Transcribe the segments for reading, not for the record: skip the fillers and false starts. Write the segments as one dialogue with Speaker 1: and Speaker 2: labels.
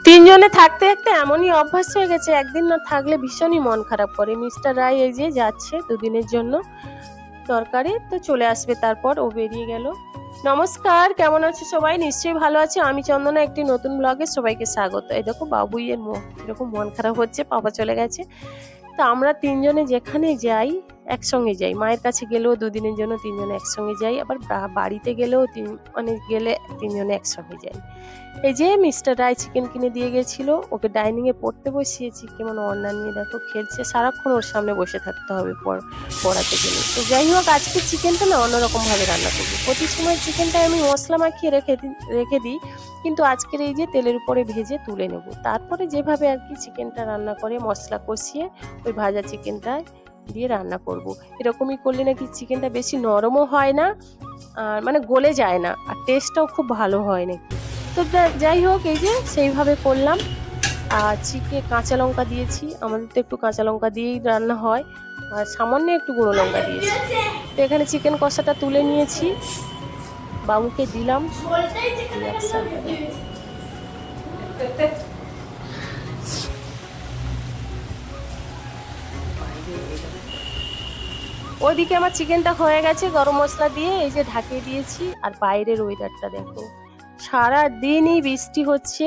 Speaker 1: তিনজনে থাকতে থাকতে এমনই অভ্যাস হয়ে গেছে, একদিন না থাকলে ভীষণই মন খারাপ করে। মিস্টার রায় এই যে যাচ্ছে দুদিনের জন্য দরকারে, তো চলে আসবে, তারপর ও বেরিয়ে গেল। নমস্কার, কেমন আছো সবাই? নিশ্চয়ই ভালো আছে। আমি চন্দনা, একটি নতুন ব্লগে সবাইকে স্বাগত। এই দেখো বাবুইয়ের এরকম মন খারাপ হচ্ছে, পাপা চলে গেছে। তো আমরা তিনজনে যেখানে যাই একসঙ্গে যাই, মায়ের কাছে গেলেও দুদিনের জন্য তিনজনে একসঙ্গে যাই, আবার বাড়িতে গেলেও মানে গেলে তিনজনে একসঙ্গে যাই। এই যে মিস্টার রায় চিকেন কিনে দিয়ে গেছিল, ওকে ডাইনিং এ পড়তে বসিয়েছি, কেমন ওড়না নিয়ে দেখো খেলছে, সারাক্ষণ ওর সামনে বসে থাকতে হবে পড়াতে গেলে। তো যাই হোক, আজকে চিকেনটা না অন্যরকম ভাবে রান্না করবো। প্রতি সময় চিকেনটা আমি মশলা মাখিয়ে রেখে দিই, কিন্তু আজকের এই যে তেলের উপরে ভেজে তুলে নেব, তারপরে যেভাবে আর কি চিকেনটা রান্না করে মশলা কষিয়ে ওই ভাজা চিকেনটা দিয়ে রান্না করব। এরকমই করলে নাকি চিকেনটা বেশি নরমও হয় না, আর মানে গলে যায় না, আর টেস্টটাও খুব ভালো হয় নাকি। তো যাই হোক, এই যে সেইভাবে করলাম। আর কাঁচা লঙ্কা দিয়েছি, আমাদের তো একটু কাঁচা লঙ্কা দিয়েই রান্না হয়, আর সামান্য একটু গুঁড়ো লঙ্কা দিয়েছি। তো এখানে চিকেন কষাটা তুলে নিয়েছি, বাবুকে দিলাম। ওইদিকে আমার চিকেনটা হয়ে গেছে, গরম মশলা দিয়ে এই যে ঢাকিয়ে দিয়েছি। আর বাইরের ওয়েদারটা দেখো, সারা দিনই বৃষ্টি হচ্ছে।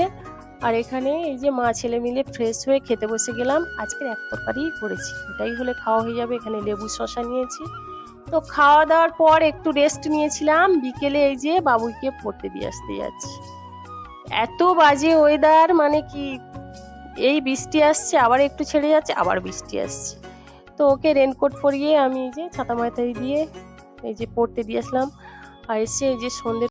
Speaker 1: আর এখানে এই যে মা ছেলে মিলে ফ্রেশ হয়ে খেতে বসে গেলাম। আজকের এক তরকারি করেছি, এটাই হলে খাওয়া হয়ে যাবে। এখানে লেবু শসা নিয়েছি। তো খাওয়া দাওয়ার পর একটু রেস্ট নিয়েছিলাম, বিকেলে এই যে বাবুইকে পড়তে দিয়ে আসতে যাচ্ছি। এত বাজে ওয়েদার, মানে কি, এই বৃষ্টি আসছে, আবার একটু ছেড়ে যাচ্ছে, আবার বৃষ্টি আসছে। তো ওকে রেনকোট পরিয়ে আমি এই যে ছাতা মাথায় দিয়ে এই যে পড়তে দিয়ে আসলাম। আর এসে এই যে সন্ধ্যে